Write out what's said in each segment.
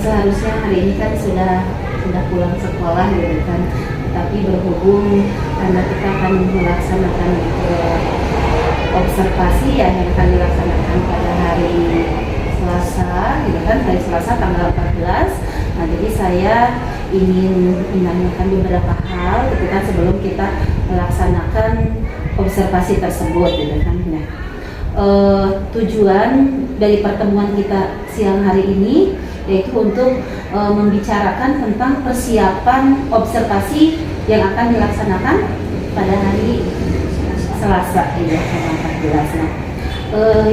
seharusnya hari ini kan sudah pulang sekolah gitu kan, tapi berhubung karena kita akan melaksanakan observasi ya yang akan dilaksanakan pada hari Selasa gitu kan, hari Selasa tanggal 14. Nah, jadi saya ingin menanyakan beberapa hal gitu kan sebelum kita melaksanakan observasi tersebut gitu kan. Nah, tujuan dari pertemuan kita siang hari ini yaitu untuk membicarakan tentang persiapan observasi yang akan dilaksanakan pada hari Selasa ya, tanggal 14. Nah,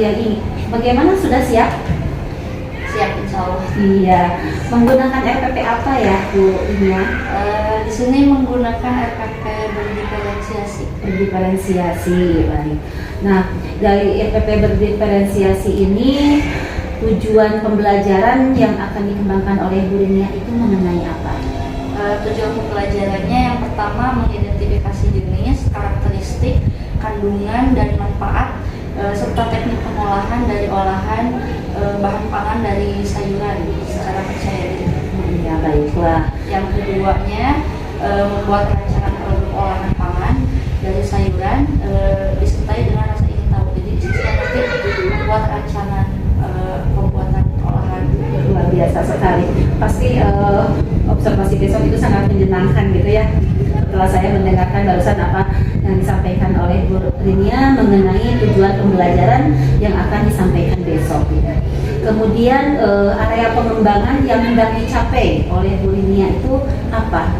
yang ini bagaimana, sudah siap? Siap, insya Allah. Iya. Menggunakan RPP apa ya Bu Inya? Di sini menggunakan RPP berdiferensiasi. Berdiferensiasi, baik. Nah, dari RPP berdiferensiasi ini tujuan pembelajaran yang akan dikembangkan oleh Bu Rinia itu mengenai apa? Tujuan pembelajarannya yang pertama mengidentifikasi jenis, karakteristik, kandungan dan manfaat serta teknik pengolahan dari olahan bahan pangan dari sayuran secara percaya diri. Ya, baiklah. Yang keduanya membuat rancangan produk olahan pangan dari sayuran disertai dengan rasa ingin tahu. Jadi siswa nanti membuat rancangan pembuatan olahan. Luar biasa sekali. Pasti observasi besok itu sangat menyenangkan gitu ya. Setelah saya mendengarkan barusan apa yang disampaikan oleh Bu Rinia mengenai tujuan pembelajaran yang akan disampaikan besok. Gitu. Kemudian area pengembangan yang hendak dicapai oleh Bu Rinia itu apa?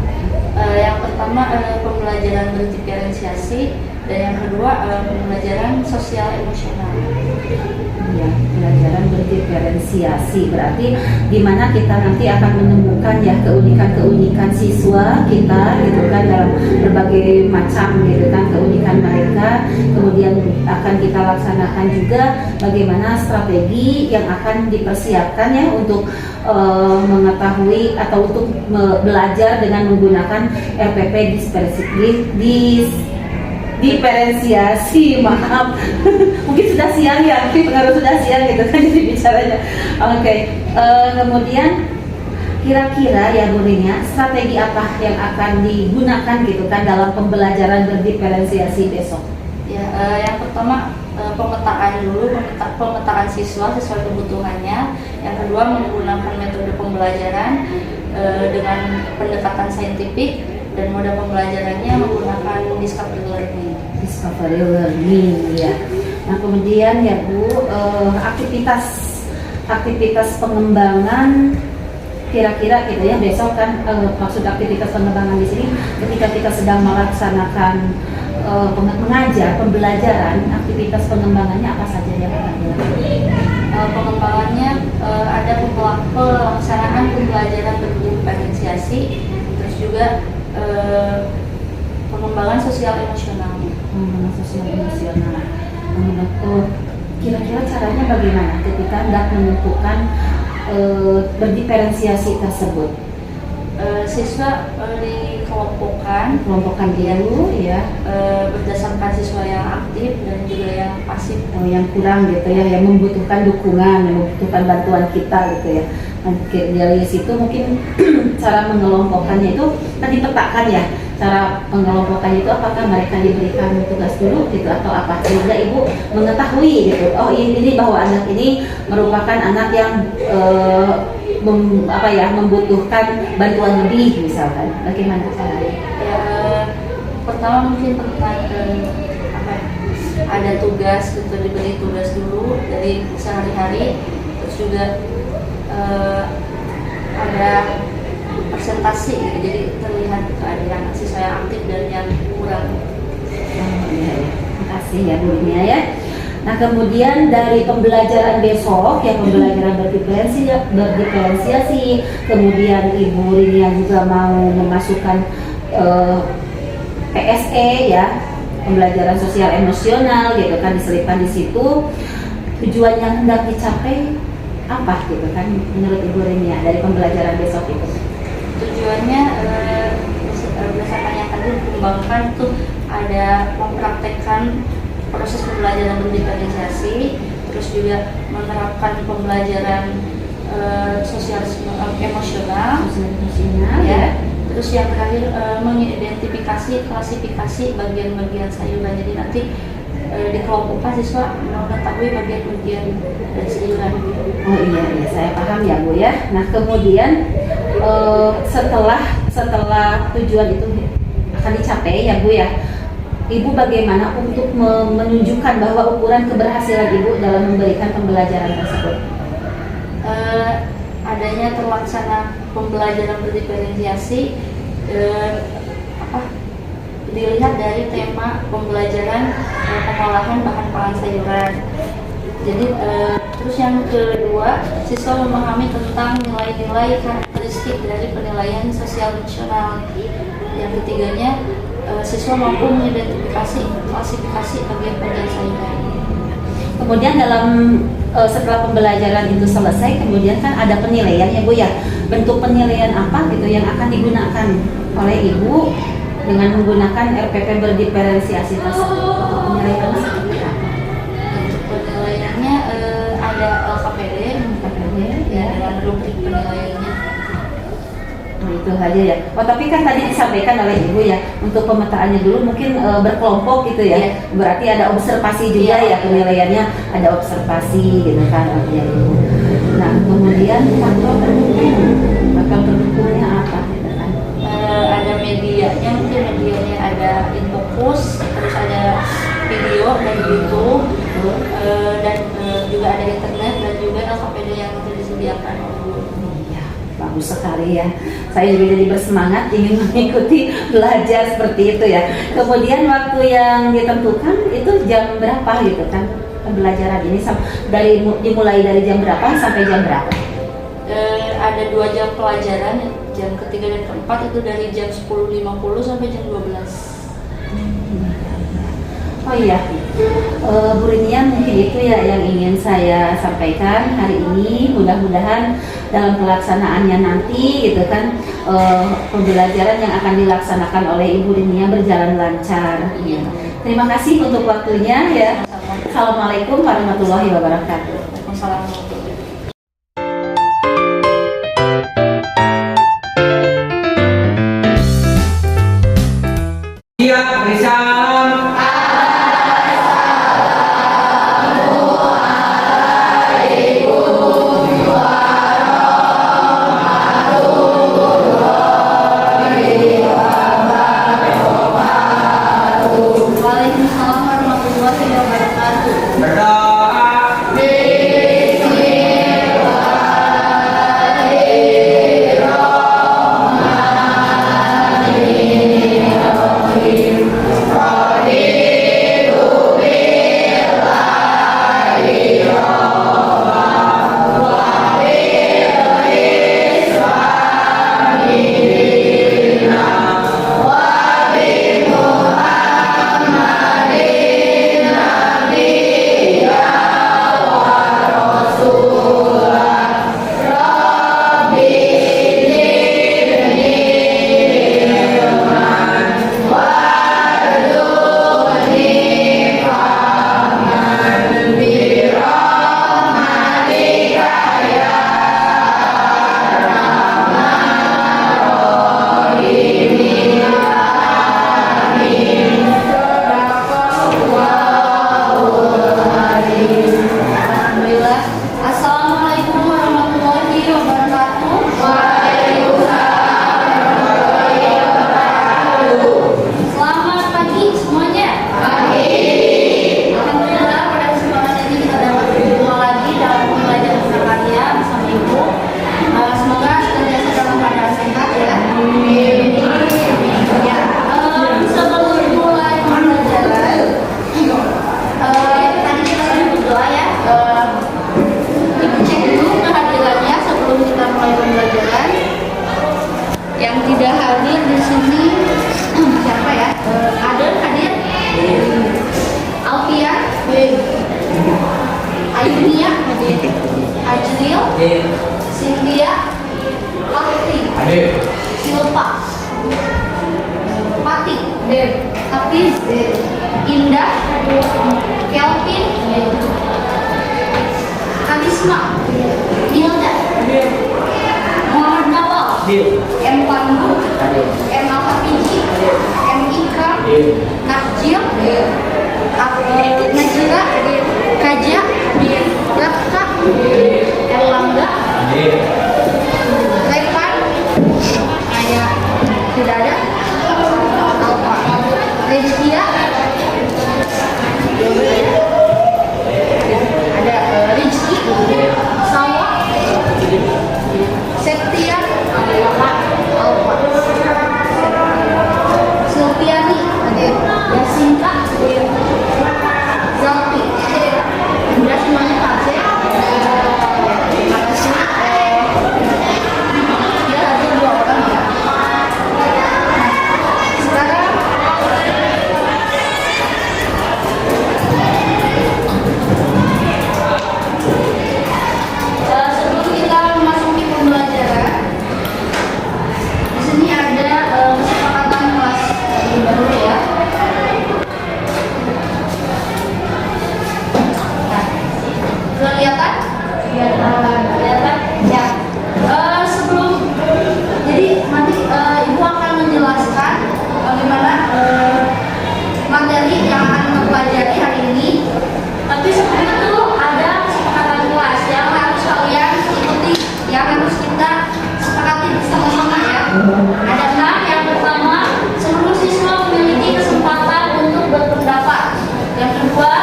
Yang pertama pembelajaran berdiferensiasi dan yang kedua pembelajaran sosial emosional. Ya, pelajaran berdiferensiasi berarti di mana kita nanti akan menemukan ya keunikan-keunikan siswa kita gitu kan dalam berbagai macam gitu kan keunikan mereka. Kemudian akan kita laksanakan juga bagaimana strategi yang akan dipersiapkan ya untuk mengetahui atau untuk belajar dengan menggunakan RPP diferensiasi, maaf. Mungkin sudah siang ya, pengaruh sudah siang gitu kan jadi bicaranya. Oke. Kemudian kira-kira ya Bu Rinia, strategi apa yang akan digunakan gitu kan dalam pembelajaran berdiferensiasi besok? Ya, yang pertama pemetaan dulu, pemetaan siswa sesuai kebutuhannya. Yang kedua menggunakan metode pembelajaran dengan pendekatan saintifik. Dan mode pembelajarannya menggunakan discovery learning. Discovery learning ya. Nah kemudian ya Bu, aktivitas pengembangan kira-kira gitu ya besok kan maksud aktivitas pengembangan di sini ketika kita sedang melaksanakan mengajar pembelajaran, aktivitas pengembangannya apa saja yang akan dilakukan? Pengembangannya ada pelaksanaan pembelajaran berdiferensiasi, terus juga pengembangan sosial emosional. Pengembangan sosial emosional. Kira-kira caranya bagaimana ketika hendak menentukan berdiferensiasi tersebut? Siswa dikelompokkan dulu ya berdasarkan siswa yang aktif dan juga yang pasif. Yang kurang gitu ya, yang membutuhkan dukungan, yang membutuhkan bantuan kita gitu ya. Dari situ mungkin cara mengelompokkannya itu tadi petakan ya, cara mengelompokkannya itu apakah mereka diberikan tugas dulu gitu atau apa, sehingga ibu mengetahui gitu, oh ini bahwa anak ini merupakan anak yang membutuhkan bantuan lebih misalkan, bagaimana caranya? Ya, pertama mungkin ada tugas gitu, diberi tugas dulu dari sehari-hari, terus juga ada presentasi gitu, jadi terlihat ada yang siswa yang aktif dan yang kurang. Terima kasih ya Bu Rinia ya. Nah kemudian dari pembelajaran besok ya, pembelajaran berdiferensiasi, kemudian Ibu Rinia juga mau memasukkan PSE ya, pembelajaran sosial emosional gitu kan, diselipkan di situ. Tujuan yang hendak dicapai apa gitu kan menurut Ibu Rinia dari pembelajaran besok itu? Tujuannya berdasarkan yang tadi dikembangkan tuh ada mempraktekkan proses pembelajaran berdiferensiasi, terus juga menerapkan pembelajaran sosialisme emosional, ya. Terus yang terakhir mengidentifikasi klasifikasi bagian-bagian sayuran. Jadi nanti dikelompokkan siswa mengetahui bagian-bagian dari sayuran. Oh iya, saya paham ya Bu ya. Nah kemudian setelah tujuan itu akan dicapai ya Bu ya, Ibu bagaimana untuk menunjukkan bahwa ukuran keberhasilan Ibu dalam memberikan pembelajaran tersebut? Adanya terlaksana pembelajaran berdiferensiasi dilihat dari tema pembelajaran pengolahan bahan pangan sayuran. Jadi terus yang kedua, siswa memahami tentang nilai-nilai karakteristik dari penilaian sosial emosional. Yang ketiganya, siswa mampu mengidentifikasi klasifikasi bagian-bagian sayuran. Kemudian setelah pembelajaran itu selesai, kemudian kan ada penilaian ya Bu ya. Bentuk penilaian apa gitu yang akan digunakan oleh Ibu dengan menggunakan RPP berdiferensiasi tersebut? Penilaiannya seperti apa? Untuk penilaiannya ada LKPD ya, dengan rubrik penilaiannya. Nah, itu aja ya. Oh tapi kan tadi disampaikan oleh Ibu ya, untuk pemetaannya dulu mungkin berkelompok gitu ya. Iya. Berarti ada observasi juga ya, penilaiannya ada observasi gitu kan ya Ibu. Nah kemudian faktor pendukungnya apa gitu kan? Ada medianya, mungkin medianya ada infocus, terus ada video dari YouTube, dan juga ada internet dan juga LKPD yang disediakan. Bagus sekali ya. Saya juga jadi bersemangat ingin mengikuti belajar seperti itu ya. Kemudian waktu yang ditentukan itu jam berapa gitu kan pembelajaran ini dimulai dari jam berapa sampai jam berapa? Ada 2 jam pelajaran, jam ketiga dan keempat itu dari jam 10.50 sampai jam 12. Oh iya, Bu Rinian mungkin itu ya yang ingin saya sampaikan hari ini. Mudah-mudahan dalam pelaksanaannya nanti gitu kan pembelajaran yang akan dilaksanakan oleh Ibu Rinia berjalan lancar. Ya. Terima kasih untuk waktunya ya. Assalamualaikum warahmatullahi wabarakatuh. Waalaikumsalam warahmatullahi wabarakatuh. Waalaikumsalam warahmatullahi wabarakatuh. Cynthia, Pati, Silpa, Pati, Hafiz, Indah, Kelvin, Karisma, Hilda, Muhammad Nawal, M. Pandu, M. Alfapiji, M. Ikram, Nakjil, Najira, Kaja, Raka, Erlangga, Repan, Ayah tidak ada, Regia, ada Rizky, Sawah, Septian, Alfa, Silviani, Yasinka, Zalpi, udah semuanya Pak. Terima kasih. Dia ada 2 orang ya. Sekarang sebelum kita memasuki pembelajaran, di sini ada kesepakatan kelas baru ya. Nah, kelihatan? Kelihatan? Ya. Sebelum, jadi nanti Ibu akan menjelaskan bagaimana materi yang akan kita pelajari hari ini. Tapi sebelum itu ada kesepakatan kelas yang harus kalian ikuti, yang harus kita sepakati bersama-sama ya. Ada 6. Yang pertama, seluruh siswa memiliki kesempatan untuk berpendapat. Yang kedua,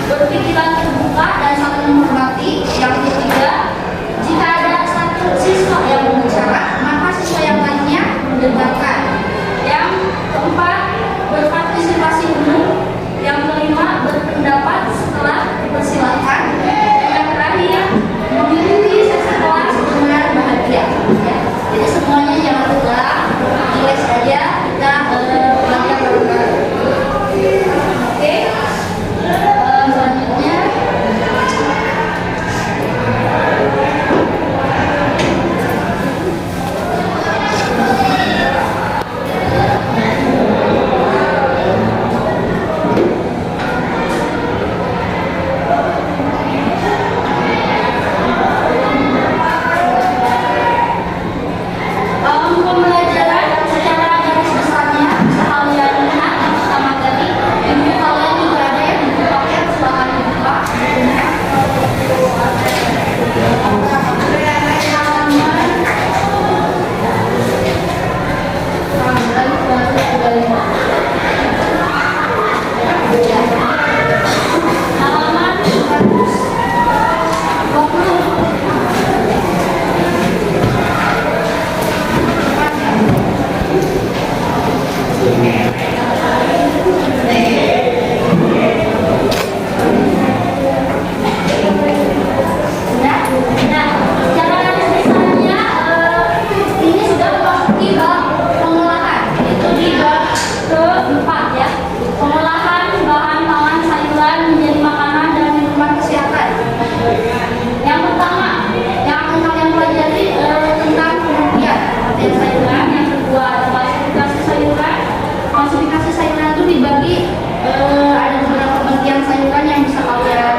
berpikiran terbuka dan saling menghormati. Yang ketiga, jika ada satu siswa yang berbicara, maka siswa yang lainnya mendengarkan. Yang keempat, berpartisipasi penuh. Yang kelima, berpendapat setelah dipersilakan. Yang terakhir, mengikuti sesi kelas dengan bahagia. Ya. Jadi semuanya jangan tegang, relax aja, kita belajar bareng-bareng. Oke. Selanjutnya pembelajaran secara garis besarnya sekalian lihat kita materi. Ibu kalian juga ada yang dipakai, silahkan dibuka bukunya. Halaman 120. Nah, cara garis besarnya ini sudah memasuki bab pengolahan, itu di bab keempat ya. Pengolahan bahan pangan sayuran menjadi makanan dan minuman kesehatan. Yang pertama, yang akan kalian pelajari tentang pengertian sayuran. Yang kedua, ada klasifikasi sayuran. Klasifikasi sayuran itu dibagi ada beberapa bagian sayuran yang bisa kalian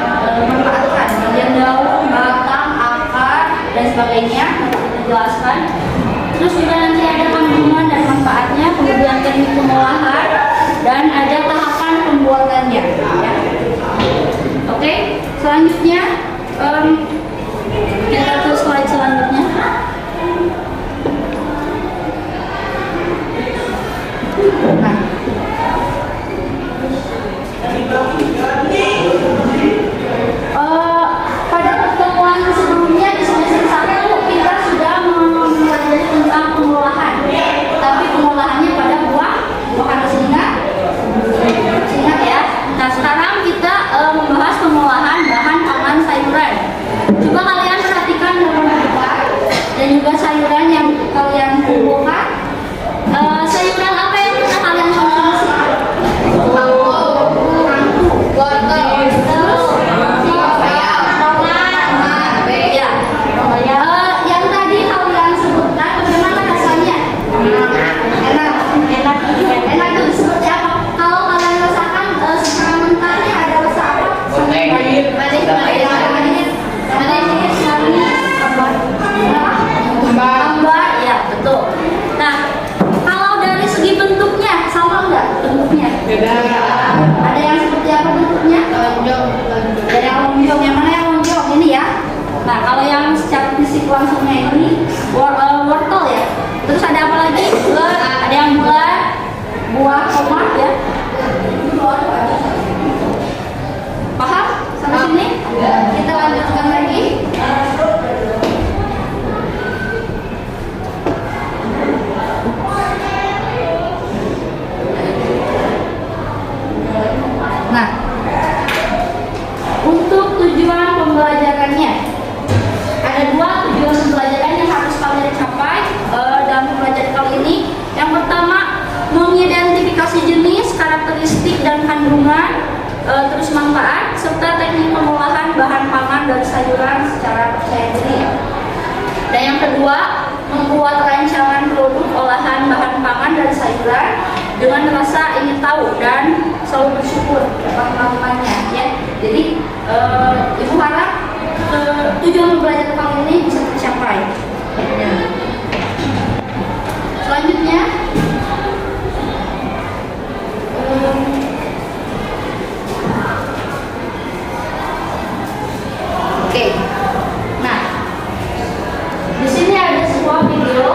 manfaatkan, bagian daun, batang, akar dan sebagainya. Nanti kita jelaskan. Terus juga nanti ada kandungan dan manfaatnya, kemudian teknik pengolahan dan ada tahapan pembuatannya. Ya. Oke, selanjutnya kita ke slide selanjutnya. Nah, pada pertemuan sebelumnya di semester 1 kita sudah mempelajari tentang pengolahan. Tapi pengolahannya pada buah masih ingat? Ingat ya. Nah, sekarang kita membahas pengolahan bahan pangan sayuran. Coba kalian perhatikan gambar depan dan juga sayuran kalau yang secara fisik langsungnya ini wortel ya. Terus ada apa lagi? Bulat, ada yang bulat, buah tomat ya. Paham? Sampai sini? Kita lanjutkan lagi. Nah, untuk tujuan pembelajarannya ada 2 tujuan pembelajaran yang harus kalian capai dalam pembelajaran kali ini. Yang pertama, mengidentifikasi jenis, karakteristik dan kandungan, terus manfaat serta teknik pengolahan bahan pangan dan sayuran secara percaya diri. Dan yang kedua, membuat rancangan produk olahan bahan pangan dan sayuran dengan rasa ingin tahu dan selalu bersyukur dapat melakukannya ya. Jadi ibu harap tujuan belajar kali ini bisa tercapai. Selanjutnya oke. Nah, di sini ada sebuah video.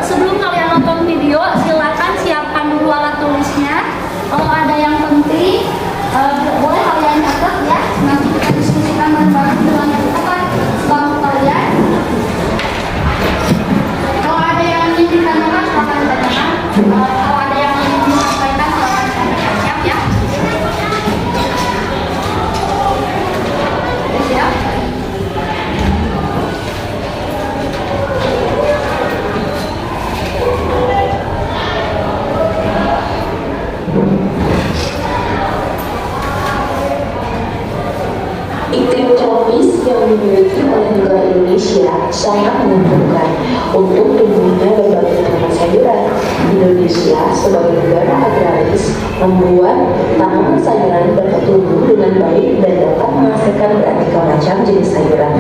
Sebelum kalian nonton video, silakan siapkan dulu alat tulisnya. Kalau ada yang penting, boleh kalian catat ya. Nanti kita diskusikan bareng-bareng dengan bangku kalian. Kalau ada yang ingin ditanyakan, silakan ditanyakan. Kalau ada yang ingin disampaikan, silakan disampaikan. Siap ya? Siap? Iklim tropis yang dimiliki oleh negara Indonesia sangat menguntungkan untuk tumbuhnya berbagai tanaman sayuran. Indonesia sebagai negara agraris membuat tanaman sayuran dapat tumbuh dengan baik dan dapat menghasilkan beraneka macam jenis sayuran.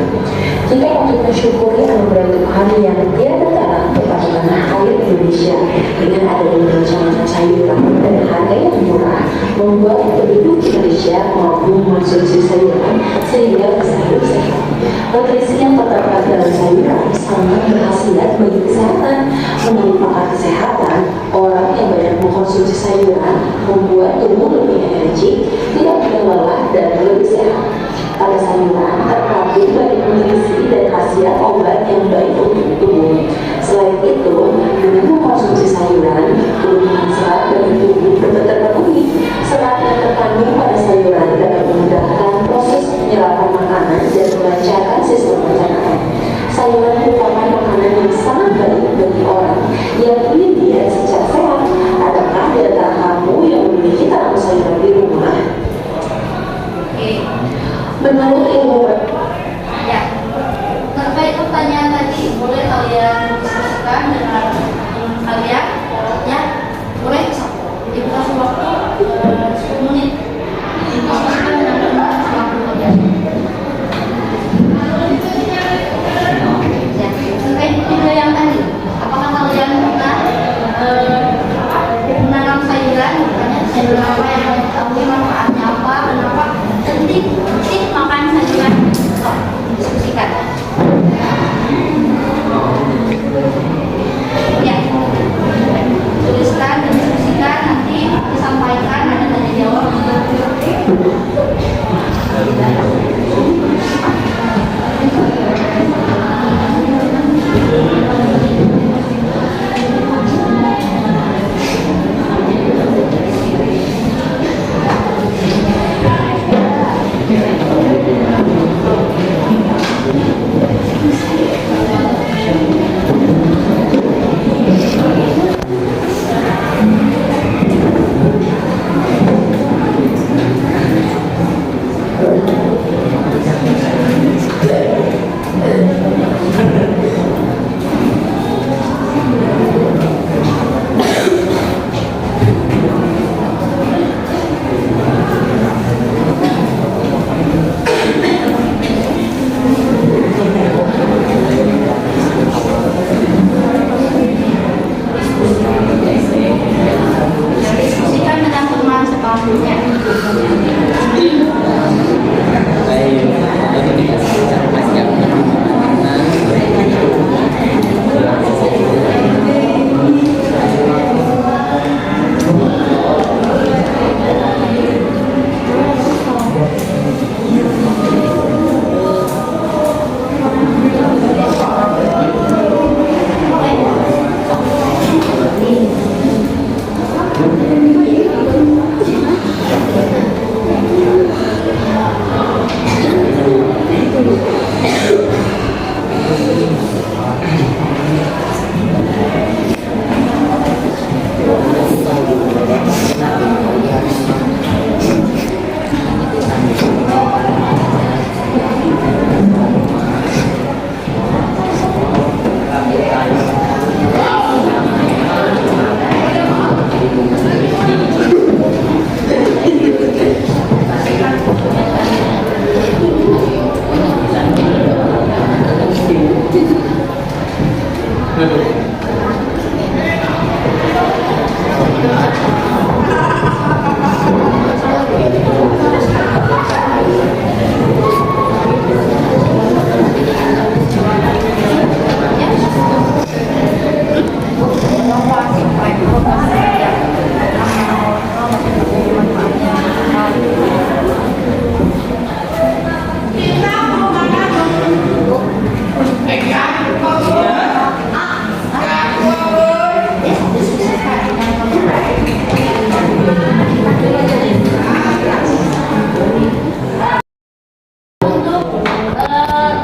Jika kita syukuri anugerah Tuhan yang tiada tara kepada tanah air Indonesia dengan adanya macam-macam sayuran dan harga yang murah, membuat penduduk Indonesia mampu mengonsumsi sayuran sehingga bisa hidup sehat. Nutrisi yang terdapat dalam sayuran sangat berkhasiat bagi kesehatan. Menurut pakar kesehatan, orang yang banyak mengkonsumsi sayuran membuat tubuh lebih energi, tidak mudah lelah dan lebih sehat. Pada sayuran terkandung banyak nutrisi dan khasiat obat yang baik untuk tubuh. Selain itu, dengan mengkonsumsi sayuran, kebutuhan serat bagi tubuh dapat terpenuhi. Serat yang terkandung pada sayuran dapat memudahkan proses penyerapan makanan dan melancarkan sistem pencernaan. Sayuran merupakan makanan yang sangat baik bagi orang yang ingin diet secara sehat. Adakah di antara kamu yang memiliki tanaman sayuran di rumah? Menurut ilmu Ya, terkait pertanyaan tadi boleh kalian diskusikan dengan teman kalian ya, boleh ibu kasih waktu 10 menit diskusikan dengan teman kalian ya. Terkait video yang tadi, apakah kalian pernah menanam sayuran, sayuran apa yang kalian ketahui manfaatnya apa, kenapa penting makan sayuran? Diskusikan ya, tuliskan dan diskusikan, nanti disampaikan ada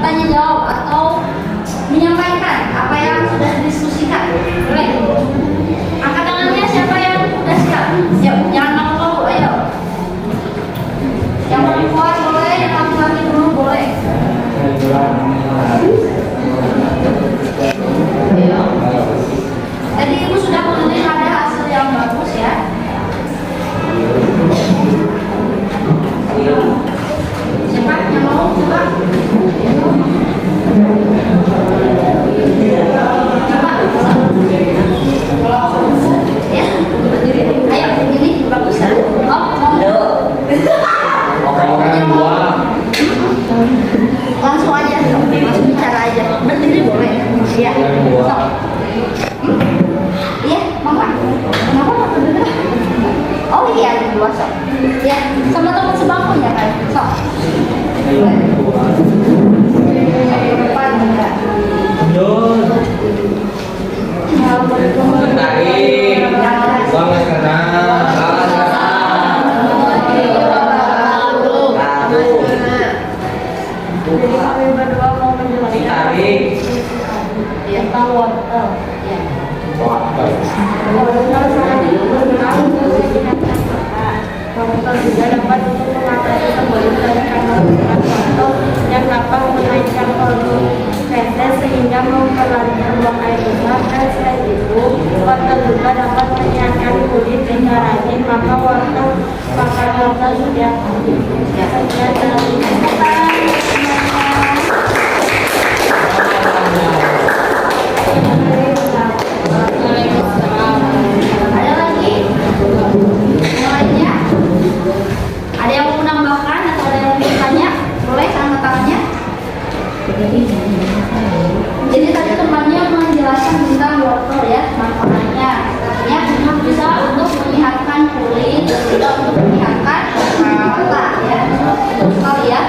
Tanya jawab atau menyampaikan apa yang sudah didiskusikan. Boleh. Angkat tangannya siapa yang sudah siap? Siap. Jangan malu-malu, ayo. Yang perempuan boleh, yang laki-laki dulu boleh. Ayo. Tadi ibu sudah menulis ada hasil yang bagus ya. Siapa yang mau coba? Ya, ayo ini bagus kan? Oh, mau langsung aja, langsung bicara aja. Berdiri boleh? Iya. Iya, mama. Kenapa nggak berdiri? Oh iya, di luar sok. Ya, sama teman sebangkunya kan, sok. Depan enggak? Jadi kami berdua mau menjelaskan tentang wortel. Ya. Wortel juga dapat untuk mengatasi pembuluh darah karena wortel yang dapat menaikkan hormon feses sehingga memperlancar buang air besar, dan selain itu wortel juga dapat menyehatkan kulit sehingga rajin maka wortel sudah Ada lagi? Semuanya? Ada yang mau menambahkan atau ada yang mau bertanya? Boleh angkat tangannya. Jadi tadi temannya menjelaskan tentang wortel ya, manfaatnya. Katanya bisa untuk menyehatkan kulit, juga untuk menyehatkan mata ya. Betul sekali ya.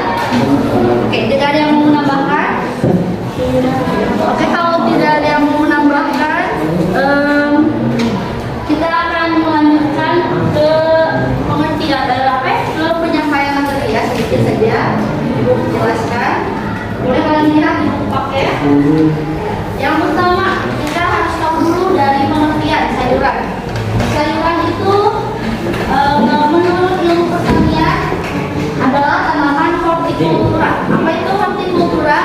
Oke, tidak ada yang mau menambahkan? Oke, kalau tidak ada yang mau menambahkan, kita akan melanjutkan ke pengertian ke penyampaian materi ya, sedikit saja Ibu jelaskan. Boleh kalian lihat di buku pakai. Yang pertama, kita harus tahu dulu dari pengertian sayuran. Sayuran itu menurut ilmu pertanian adalah tanaman hortikultura. Apa itu hortikultura?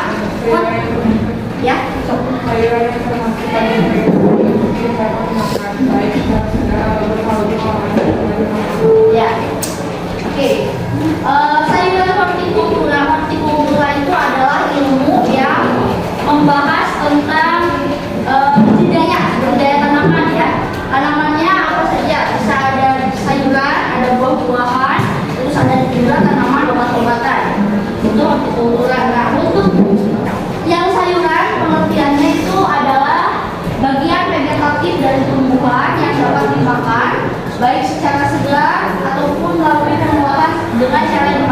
Ya, ya, oke. Sayuran hortikultura itu adalah ilmu yang membahas tentang budidaya tanaman ya. Tanamannya apa saja? Bisa ada sayuran, ada buah-buahan, terus ada juga tanaman obat-obatan. Itu hortikultura. Nah, untuk yang sayuran pengertiannya itu adalah bagian vegetatif dari tumbuhan yang dapat dimakan baik secara segar ataupun melalui pengolahan dengan cara yang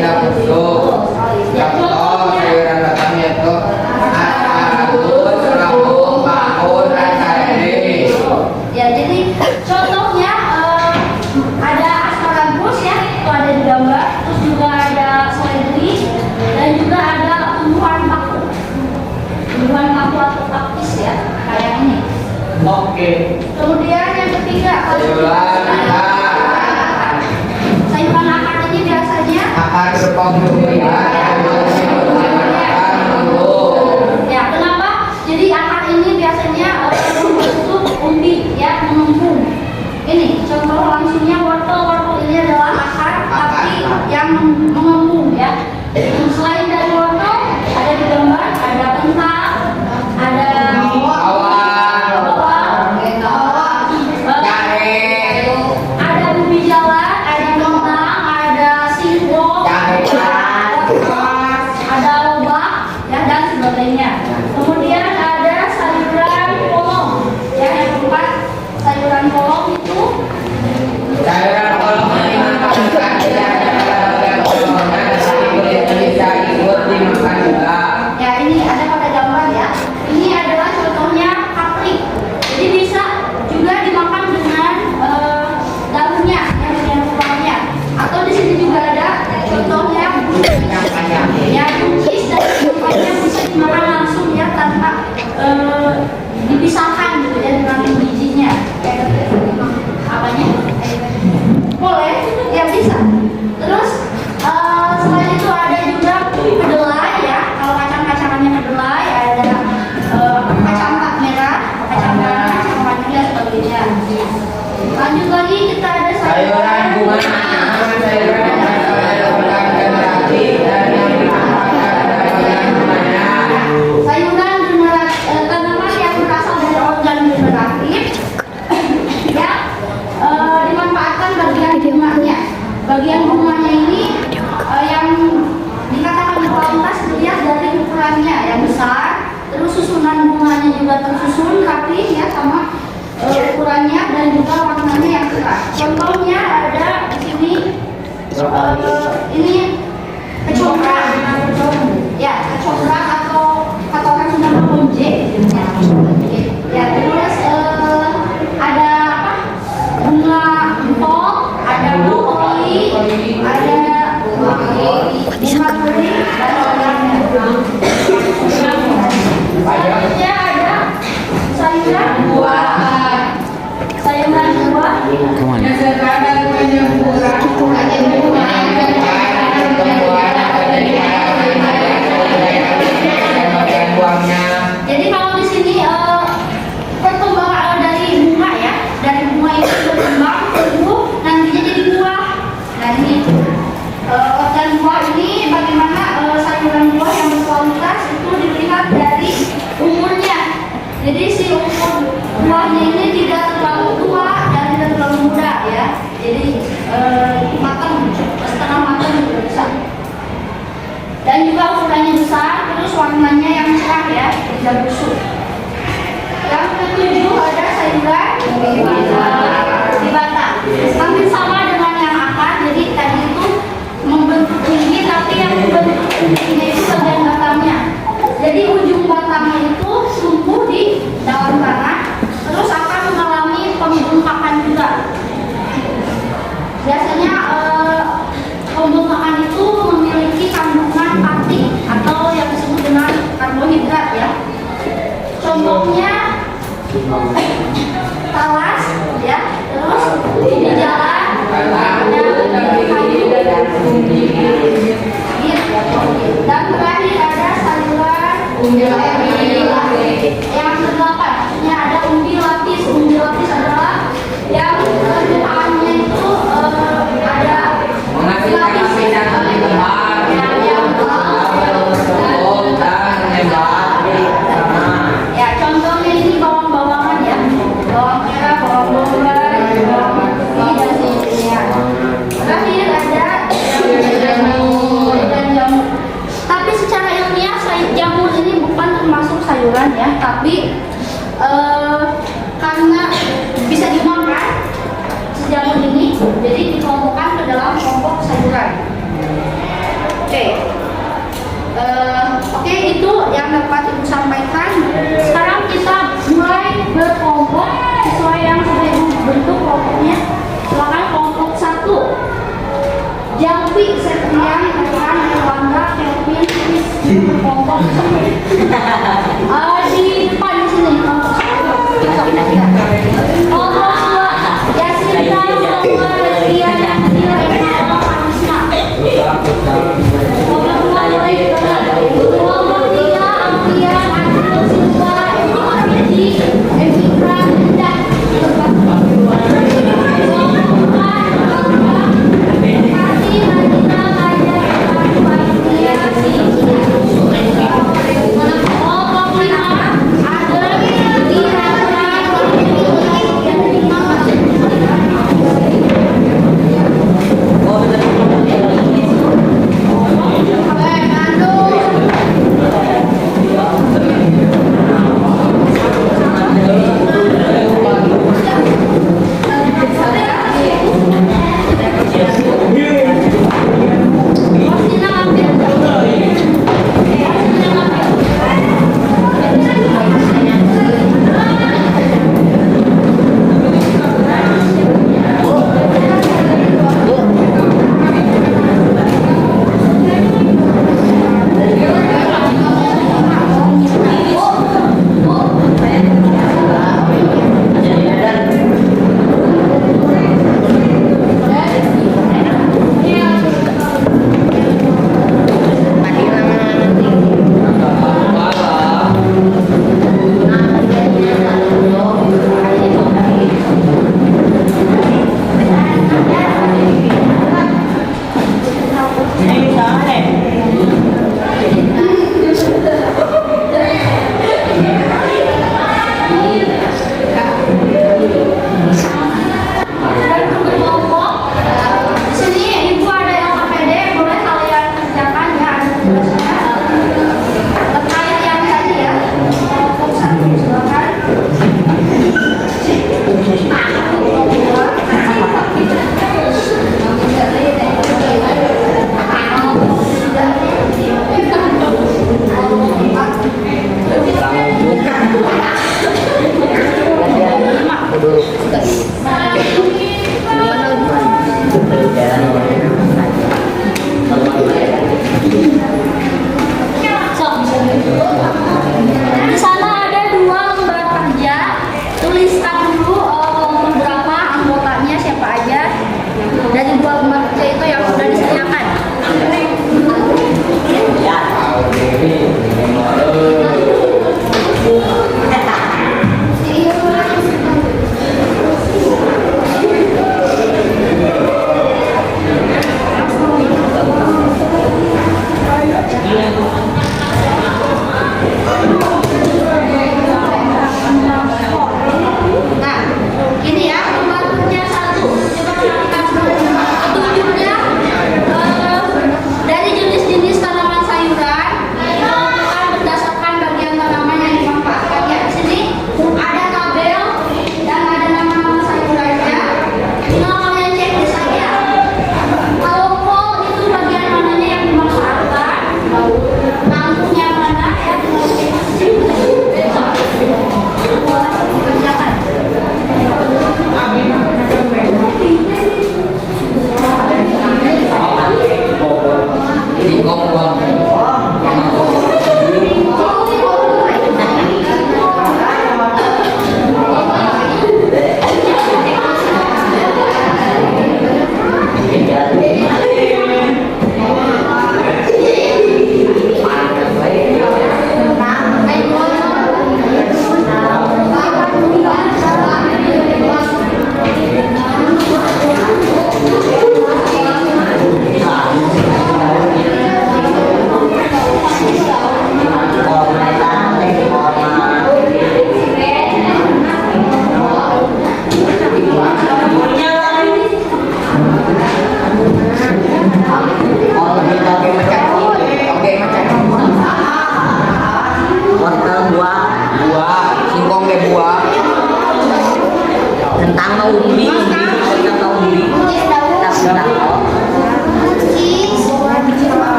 tidak busuk. Contoh sayuran batang yaitu asparagus, kangkung, bakun, dan seledri. Ya, jadi contohnya ada asparagus ya, itu ada di gambar. Terus juga ada seledri dan juga ada tumbuhan paku atau kaktus ya, kayak ini. Oke. Kemudian yang ketiga, Sayuran akar. sayuran akar ini biasanya Akar berupa buah-buahan. ya, kenapa? Jadi akar ini biasanya membentuk umbi ya, mengembung. Ini contoh langsungnya wortel ini adalah akar tapi yang mengembung ya. Selain dari wortel ada di gambar ada kentang, ada ada ubi jalan, ada kentang, ada singkong, ada lobak ya, dan sebagainya. Kemudian ada sayuran kolong ya, yang keempat sayuran kolong itu Sayuran kolong ini dimakan tidak ada kolongnya, tapi kulitnya bisa ikut dimakan juga. ya, ini ada pada gambar ya. Ini adalah contohnya kaprik. Jadi bisa juga dimakan dengan daunnya yang bagian kepalanya. Atau di sini juga ada contohnya ya, buncis dan sebagainya bisa dimakan langsung ya, tanpa dipisahkan gitu ya dengan bijinya. Apanya? Boleh ya, bisa. Terus selain itu ada juga kedelai ya. Kalau kacang-kacangannya kedelai, ada kacang merah, kacang putih dan sebagainya. Lanjut lagi kita ada Sayuran bunga, sayuran yang berbuah generasi dan yang dimakan adalah bunganya. sayuran tanaman yang berasal dari organ generatif ya, dimanfaatkan bagian bunganya. Bagian bunganya ini yang dikatakan kualitas dilihat dari ukurannya yang besar, terus susunan bunganya juga tersusun rapi ya, sama ukurannya dan juga warnanya yang cerah. Contohnya ada di sini ini kecombrang ya, kecombrang atau kata orang Sunda konje ya. Terus ada apa, bunga empok, ada brokoli, ada bunga kering dan orangnya. Selanjutnya ada sayuran buah. Sayuran buah Yang sekarang menyempurnakan bagian buahnya. Jadi kalau di sini perkembangan dari bunga ya, dari bunga itu berkembang, tumbuh, nantinya jadi buah. Nah ini organ buah ini bagaimana sayuran buah yang berkualitas itu dilihat dari umurnya. Jadi si umur buahnya ini tidak terlalu tua dan tidak terlalu muda ya. Jadi matang, setengah matang juga bisa. Dan juga ukurannya besar, terus warnanya yang cerah ya, tidak busuk. Yang ketujuh ada sayuran di batang. Hampir sama dengan yang akar, jadi tadi itu membentuk tinggi, tapi yang membentuk tingginya itu bagian batangnya. Jadi ujung batangnya itu tumbuh di dalam tanah, terus akan mengalami pembengkakan juga. Biasanya pembengkakan itu memiliki kandungan pati atau yang disebut dengan karbohidrat ya. Contohnya talas ya, terus ubi jalan, dan terakhir ada sayuran yang kedelapan. Maksudnya ada umbi lapis. Umbi lapis adalah yang permukaannya itu ada lapis ya. Contohnya ini bawang-bawangan ya, bawang merah, bawang bombay, bawang putih dan sebagainya. Terakhir ada jamur dan jamur. Tapi secara ilmiah jamur ini bukan termasuk sayuran ya, tapi karena bisa dimakan si jamur ini, jadi dikelompokkan ke dalam kelompok sayuran. sampaikan. Sekarang kita mulai berkelompok sesuai yang sudah Ibu bentuk kelompoknya. Silakan kelompok 1. Jampi, Septian, Irfan, Erlangga, Kelvin, Chris, kelompok di depan di sini kelompok 1. Kelompok 2, Yasinta, Salma, Rizkia, Nadia, Eva, Karisma. Kelompok 3, Ampian, Adil, Silva, Edi, Evitra, Indah.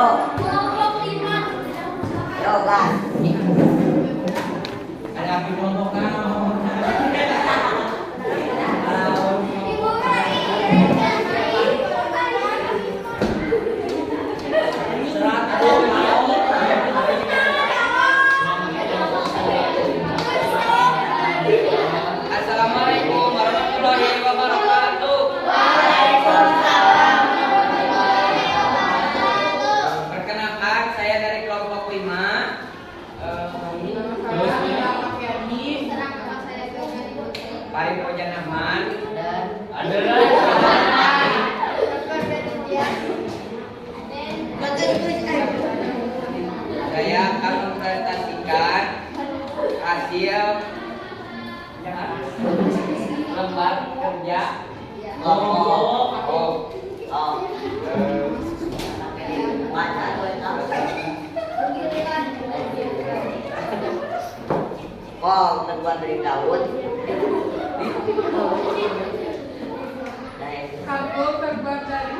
Kelompok 5. Yoga. Ada api kelompok kamu. Ibu Mai, Reza, Mai, Assalamualaikum warahmatullahi wabarakatuh. Perkenalkan, saya dari kelompok 5. Pari Pojan Ahmad dan saya akan mempresentasikan hasil lembar kerja kelompok. Terbuat dari daun. Kangkung terbuat dari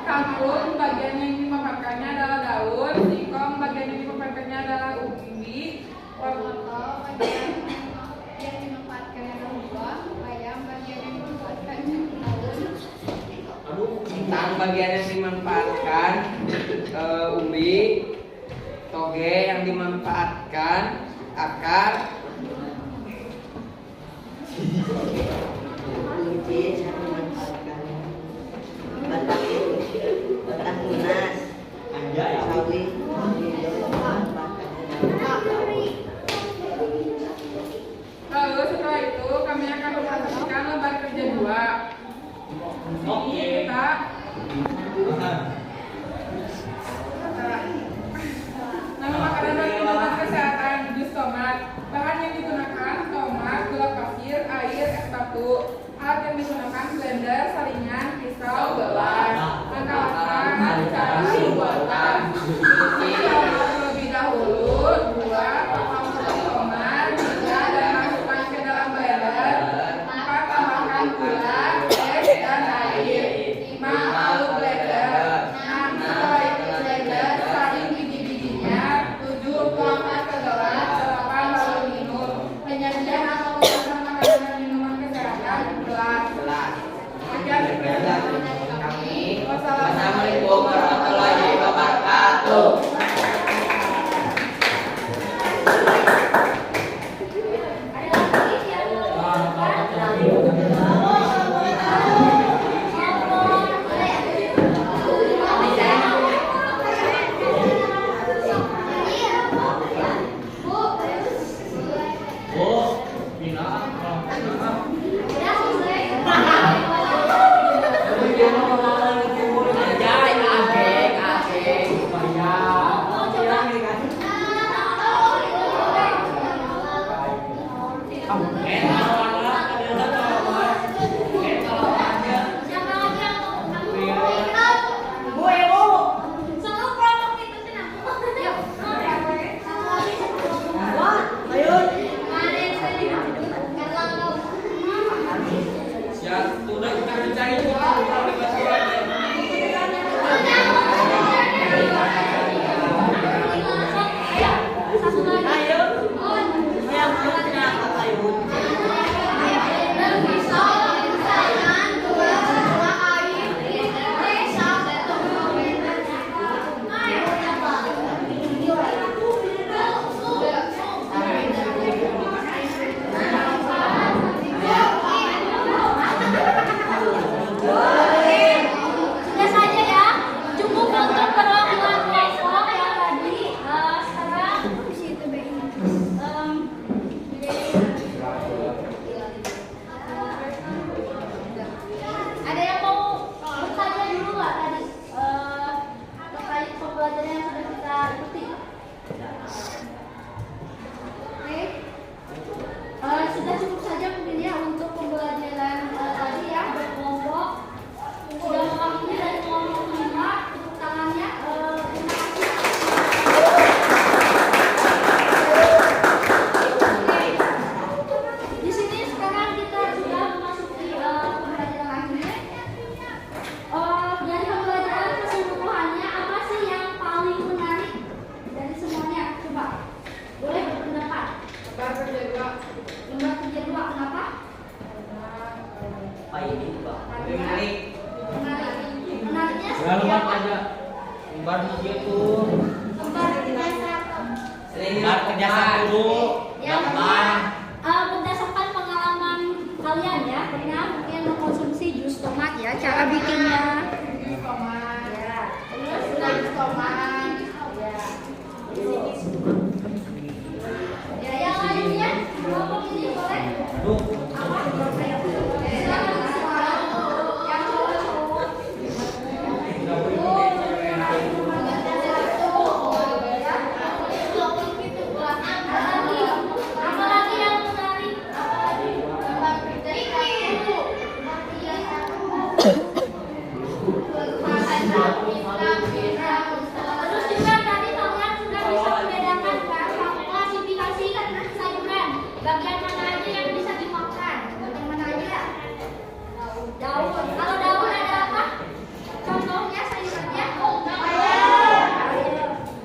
kangkung bagian yang dimakannya adalah daun, singkong bagian yang dimakannya adalah ubi, wortel bagian yang dimanfaatkannya adalah buah, ayam bagian yang dimanfaatkannya daun, Tentang bagian yang dimanfaatkan umbi, toge yang dimanfaatkan akar, Kunci yang dimanfaatkan batang tunas, sawi lalu setelah itu kami akan mempresentasikan lembar kerja 2. Ini kita nama makanan dan minuman kesehatan jus tomat. Bahan yang digunakan tomat, gula pasir, air, es batu. Alat yang digunakan blender, saringan, pisau, gelas. Langkah-langkah cara pembuatan. Terlebih dahulu, buah, potong tomat, dan masukkan ke dalam blender. 4. Tambahkan gula, es, dan air. 5. Lalu blender. 6. Setelah itu blender, saring biji-bijinya. 7. Tuangkan ke gelas. 8. Lalu minum. Penyajian atau kemasan makanan dan minuman kesehatan gelas. Sekian Lalu aja lembar gitu. Lembar kerjasama dulu. Berdasarkan pengalaman kalian ya, pernah mungkin mengkonsumsi jus tomat ya, cara bikinnya. Jus tomat. Ya, terus Jus tomat. ya yang lainnya, kelompok ini boleh. Apa? Yang cowok-cowok. Apalagi yang menarik? Terus juga tadi kalian sudah bisa membedakan kan, klasifikasikan sayuran. Bagian mana aja yang bisa dimakan? Bagian mana aja? Daun. Kalau daun ada apa? Contohnya sayurannya?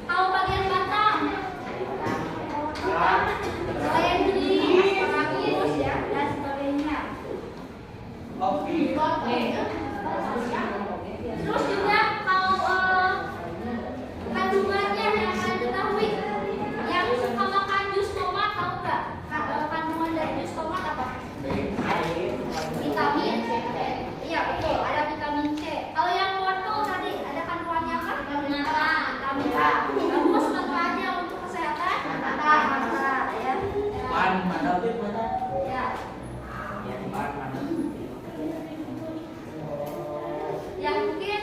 Kalau bagian batang? Seledri, asparagus ya, dan sebagainya. Terus juga kalau kandungannya yang kalian ketahui, yang suka makan jus tomat tahu nggak? Kandungan dari jus tomat apa? Vitamin. Iya betul, ada vitamin C. Kalau yang wortel tadi ada kandungannya apa? Vitamin A. Bagus manfaatnya untuk kesehatan. Mata, ya. Ya. Ya mungkin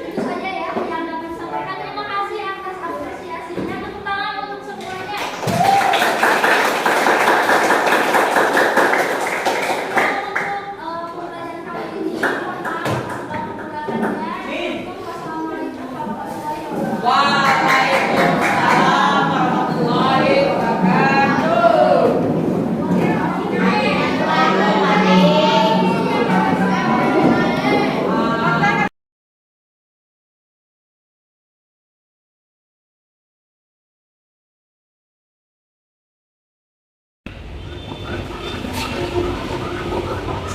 itu saja ya yang dapat disampaikan. Terima kasih atas apresiasinya. Tepuk tangan untuk semuanya. Untuk pembelajaran kali ini, mohon maaf atas kekurangannya. Wassalamualaikum warahmatullahi wabarakatuh. Waalaikumsalam warahmatullahi wabarakatuh.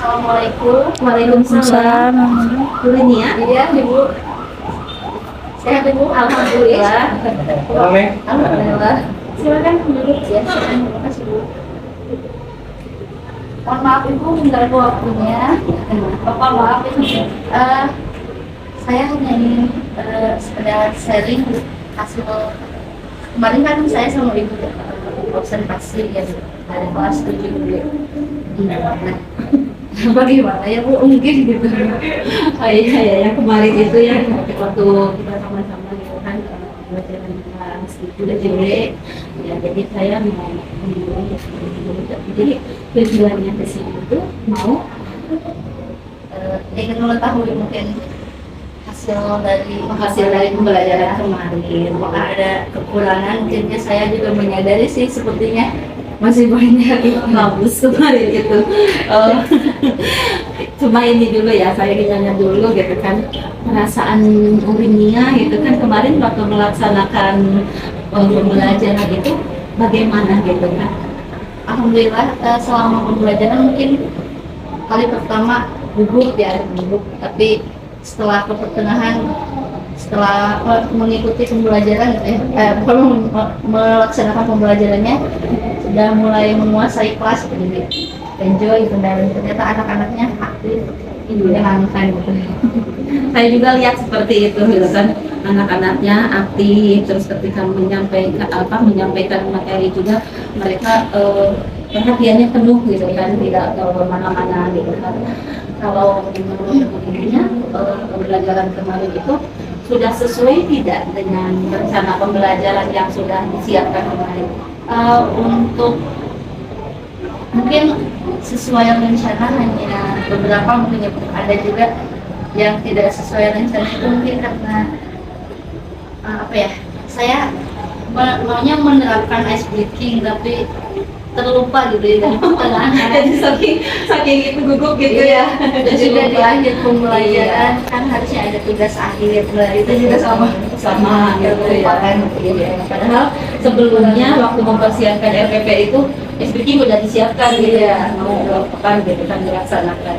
Assalamualaikum. Waalaikumsalam. Bu Nia. Iya, Ibu. Sehat Ibu? Alhamdulillah. Alhamdulillah. Silakan duduk ya. Terima kasih Bu. Mohon maaf Ibu mengganggu waktunya. Bapak maaf ini. Saya hanya ingin sekedar sharing hasil kemarin kan saya sama Ibu observasi ya dari kelas 7 dulu. Nah, bagaimana ya Bu mungkin gitu. Oh iya ya, yang kemarin itu ya waktu kita sama-sama gitu kan pelajaran kelas udah jelek ya, jadi saya mau jadi tujuannya ke sini itu mau ingin mengetahui mungkin hasil dari pembelajaran kemarin. apakah ada kekurangan. Mungkin saya juga menyadari sih sepertinya masih banyak Bagus kemarin itu. Cuma ini dulu ya, saya nanya dulu gitu kan, perasaan Urinia gitu kan kemarin waktu melaksanakan pembelajaran itu bagaimana gitu kan? Alhamdulillah selama pembelajaran mungkin kali pertama gugup ya, tapi setelah ke pertengahan, setelah mengikuti pembelajaran melaksanakan pembelajarannya sudah mulai menguasai kelas, jadi enjoy dan ternyata anak-anaknya aktif menyenangkan gitu. Saya juga lihat seperti itu gitu kan, anak-anaknya aktif, terus ketika menyampaikan materi juga mereka perhatiannya penuh gitu kan, tidak kemana-mana gitu kan. Kalau menurut dirinya pembelajaran kemarin itu sudah sesuai tidak dengan rencana pembelajaran yang sudah disiapkan kemarin? Untuk mungkin sesuai rencana hanya beberapa, mungkin ada juga yang tidak sesuai rencana. Itu mungkin karena apa ya, saya maunya menerapkan ice breaking tapi terlupa gitu ya dari pertengahan. Jadi saking itu gugup gitu ya. Dan juga di akhir pembelajaran kan harusnya ada tugas akhir, nah itu juga sama gitu lupa kan. ya. Padahal sebelumnya waktu mempersiapkan RPP itu SPK udah disiapkan gitu ya, mau berapa pekan gitu kan dilaksanakan.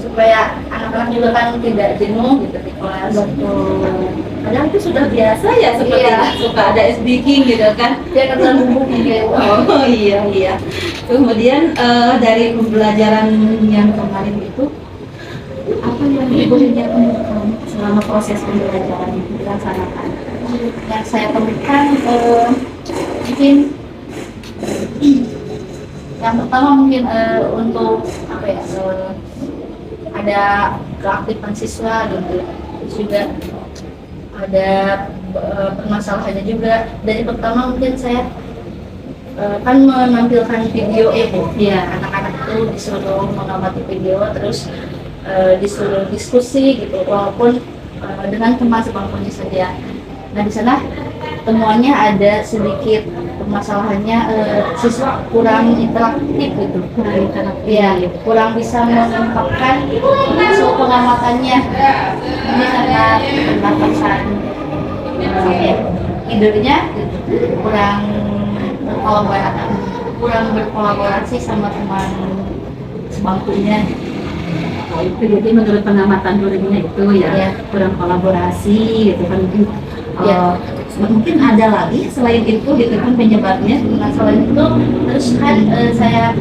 Supaya anak anak-anak juga kan tidak jenuh gitu di kelas. Kadang itu sudah biasa ya seperti Iya. suka ada speaking gitu kan. Dia kata bubuk gitu. Oh iya. Kemudian dari pembelajaran yang kemarin itu apa yang ibu temukan selama proses pembelajaran itu dilaksanakan? Yang saya temukan mungkin yang pertama mungkin untuk apa ya, ada keaktifan siswa gitu, terus juga ada permasalahannya juga. Dari pertama mungkin saya kan menampilkan video itu ya, anak-anak itu disuruh mengamati video, terus disuruh diskusi gitu, walaupun dengan teman sebangkunya saja. Nah di sana temuannya ada sedikit permasalahannya, siswa kurang interaktif gitu, kurang bisa mengungkapkan hasil pengamatannya. Ini karena keterbatasan idenya, kurang berkolaborasi sama teman sebangkunya. Itu jadi menurut pengamatan gurunya itu ya kurang kolaborasi gitu kan. Mungkin ada lagi selain itu gitu kan penyebabnya. Nah selain itu terus kan saya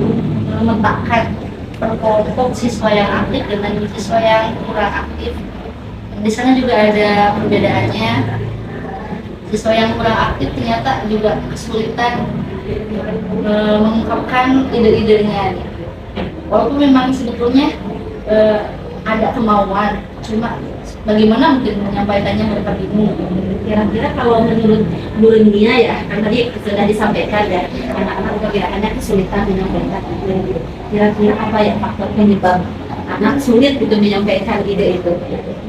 memetakan per kelompok siswa yang aktif dengan siswa yang kurang aktif. Di sana juga ada perbedaannya. Siswa yang kurang aktif ternyata juga kesulitan mengungkapkan ide-idenya. Walaupun memang sebetulnya ada kemauan, cuma bagaimana mungkin menyampaikannya mereka bingung. Kira-kira kalau menurut Bu Nia ya, kan tadi sudah disampaikan ya, anak-anak kira-kira kesulitan menyampaikan ide. Kira-kira apa ya faktor penyebab anak sulit untuk menyampaikan ide itu?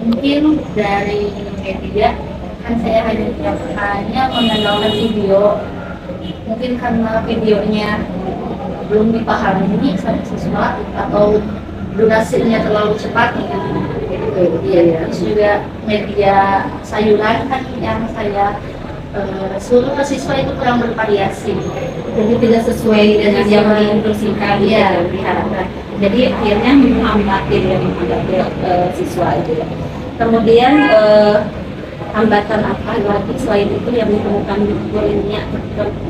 Mungkin dari media kan saya hanya mengandalkan video. Mungkin karena videonya belum dipahami sama siswa atau durasinya terlalu cepat gitu. Terus juga media sayuran kan yang saya seluruh siswa itu kurang bervariasi, Jadi tidak sesuai dengan yang diinstruksikan ya diharapkan. Jadi akhirnya menghambat siswa itu ya. Kemudian hambatan apa lagi selain itu yang ditemukan gurunya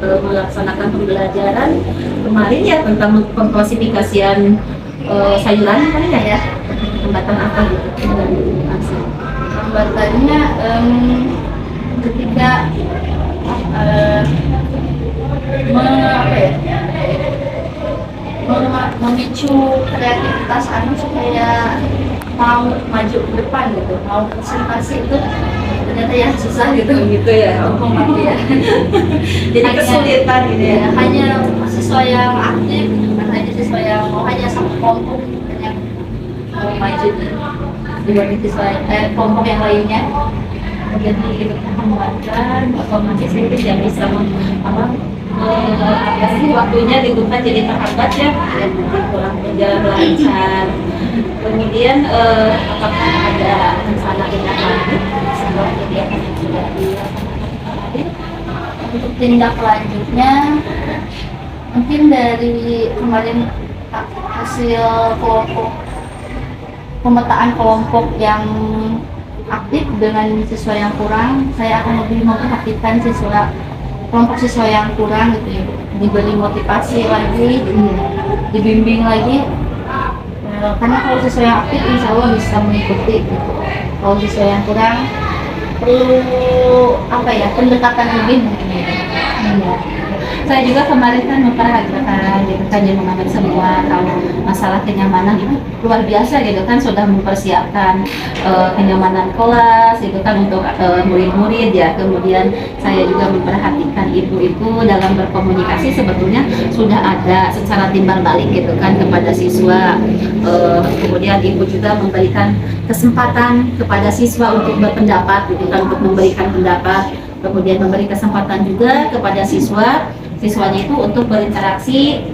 melaksanakan pembelajaran kemarin ya tentang pengklasifikasian sayuran kan ya, hambatan apa gitu? Hambatannya ketika memicu kreativitas anak supaya mau maju ke depan gitu, mau presentasi itu ternyata yang susah gitu ya, ya. Jadi kesulitan gitu ya. Hanya siswa yang aktif, bukan hanya siswa yang hanya satu kelompok yang mau maju dibanding siswa kelompok yang lainnya. Jadi itu hambatan otomatis itu tidak bisa waktunya gitu kan jadi terhambat ya, dan mungkin kurang berjalan lancar. Kemudian apakah ada rencana tindak lanjut setelah kegiatan yang sudah dilakukan? Untuk tindak lanjutnya mungkin dari kemarin hasil pemetaan kelompok yang aktif dengan siswa yang kurang, saya akan lebih memperhatikan kelompok siswa yang kurang gitu ya, diberi motivasi lagi, dibimbing lagi. Karena kalau siswa yang aktif insya Allah bisa mengikuti gitu. Kalau siswa yang kurang perlu pendekatan lebih mungkin ya. Saya juga kemarin kan memperhatikan gitu kan mengambil semua kalau masalah kenyamanan itu luar biasa gitu kan, sudah mempersiapkan kenyamanan kelas itu kan untuk murid-murid ya. Kemudian saya juga memperhatikan ibu itu dalam berkomunikasi sebetulnya sudah ada secara timbal balik gitu kan kepada siswa. Kemudian ibu juga memberikan kesempatan kepada siswa untuk berpendapat gitu kan, untuk memberikan pendapat. Kemudian memberi kesempatan juga kepada siswanya itu untuk berinteraksi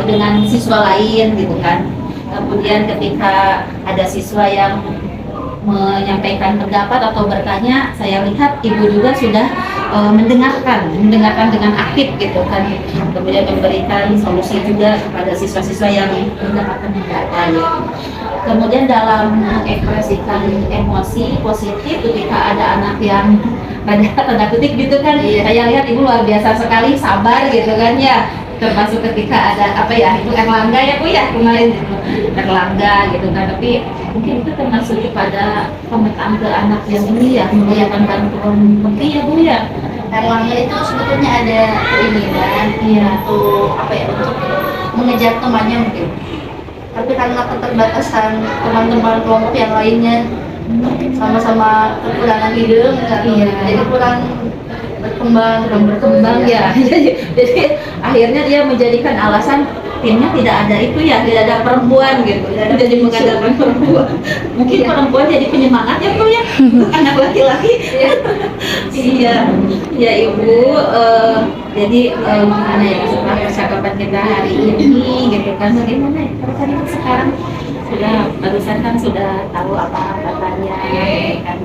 dengan siswa lain gitu kan. Kemudian ketika ada siswa yang menyampaikan pendapat atau bertanya, saya lihat ibu juga sudah mendengarkan dengan aktif gitu kan. Kemudian memberikan solusi juga kepada siswa-siswa yang mendapatkan pendapat. kemudian dalam mengekspresikan emosi positif ketika ada anak yang ada tanda kutip gitu kan, saya lihat ibu luar biasa sekali sabar gitu kan ya, termasuk ketika ada apa ya, itu Erlangga ya Bu ya kemarin itu Erlangga gitu kan, tapi mungkin itu termasuk kepada pemetaan ke anak yang ini ya, memberikan bantuan lebih ya Bu ya. Erlangga itu sebetulnya ada keinginan untuk apa ya, untuk mengejar temannya mungkin, tapi karena keterbatasan teman-teman kelompok yang lainnya sama-sama kekurangan ide, jadi kurang berkembang ya. Jadi akhirnya dia menjadikan alasan timnya tidak ada itu ya, tidak ada perempuan gitu, jadi mengandalkan perempuan. Mungkin perempuan jadi penyemangat ya Bu ya, anak laki-laki. Iya, ya Ibu. Jadi gimana ya setelah percakapan kita hari ini gitu kan, bagaimana ya tadi sekarang sudah barusan kan sudah tahu apa katanya kan.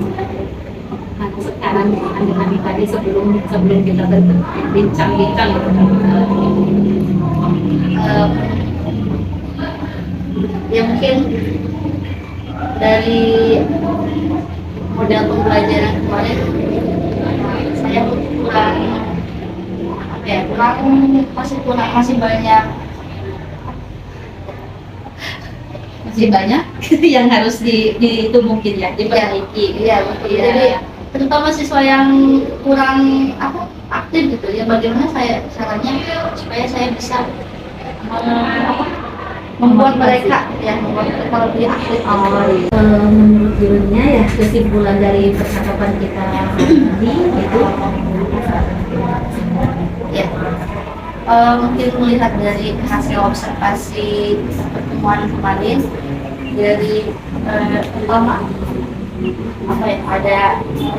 Nah, sekarang dengan tadi sebelum kita berbincang-bincang gitu kan, ya mungkin dari model pembelajaran kemarin saya kurang apa ya, masih banyak yang harus itu mungkin ya diperbaiki. Iya, jadi terutama siswa yang kurang aktif gitu ya, bagaimana caranya supaya saya bisa membuat mereka lebih aktif. Menurut gurunya ya, kesimpulan dari percakapan kita tadi itu ya, mungkin melihat dari hasil observasi pertemuan kemarin dari pertama apa ya, ada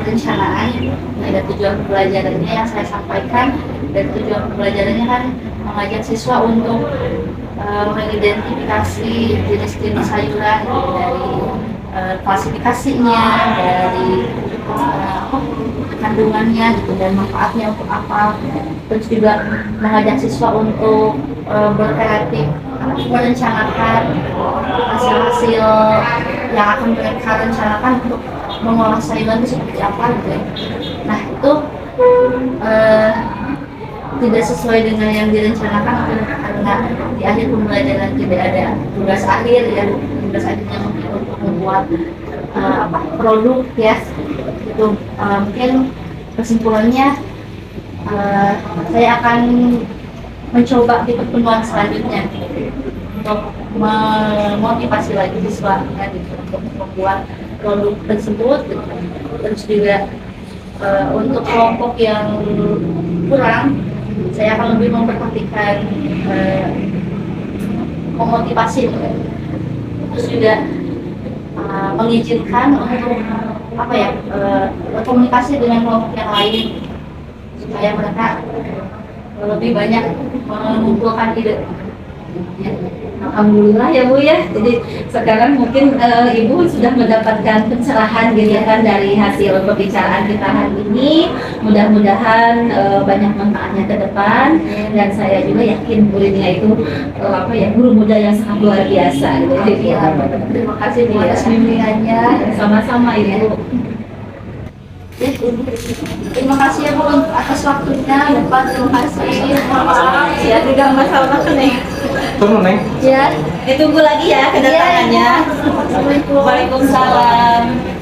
perencanaan, ada tujuan pembelajarannya yang saya sampaikan, dan tujuan pembelajarannya kan mengajak siswa untuk mengidentifikasi jenis-jenis sayuran dari klasifikasinya, dari kandungannya gitu, dan manfaatnya untuk apa. Terus juga mengajak siswa untuk berkreatif, merencanakan hasil-hasil yang akan mereka rencanakan untuk mengolah sayuran itu seperti apa gitu ya. Nah itu tidak sesuai dengan yang direncanakan karena di akhir pembelajaran tidak ada tugas akhir ya, tugas akhirnya untuk membuat produk ya itu. Mungkin kesimpulannya saya akan mencoba di pertemuan selanjutnya untuk memotivasi lagi siswa untuk membuat produk tersebut. Terus juga untuk kelompok yang kurang, saya akan lebih memperhatikan memotivasi, terus juga mengizinkan untuk berkomunikasi dengan kelompok yang lain supaya mereka lebih banyak mengumpulkan ide. Alhamdulillah ya Bu ya. Jadi sekarang mungkin Ibu sudah mendapatkan pencerahan gitu kan dari hasil pembicaraan kita hari ini. Mudah-mudahan banyak manfaatnya ke depan, dan saya juga yakin gurunya itu guru muda yang sangat luar biasa gitu. Terima kasih Bu atas bimbingannya. Sama-sama Ibu. Terima kasih ya Bu atas waktunya. Terima kasih. Ya, tidak masalah nih. Turun Neng. Ya, Ditunggu lagi ya kedatangannya. Assalamualaikum. Waalaikumsalam.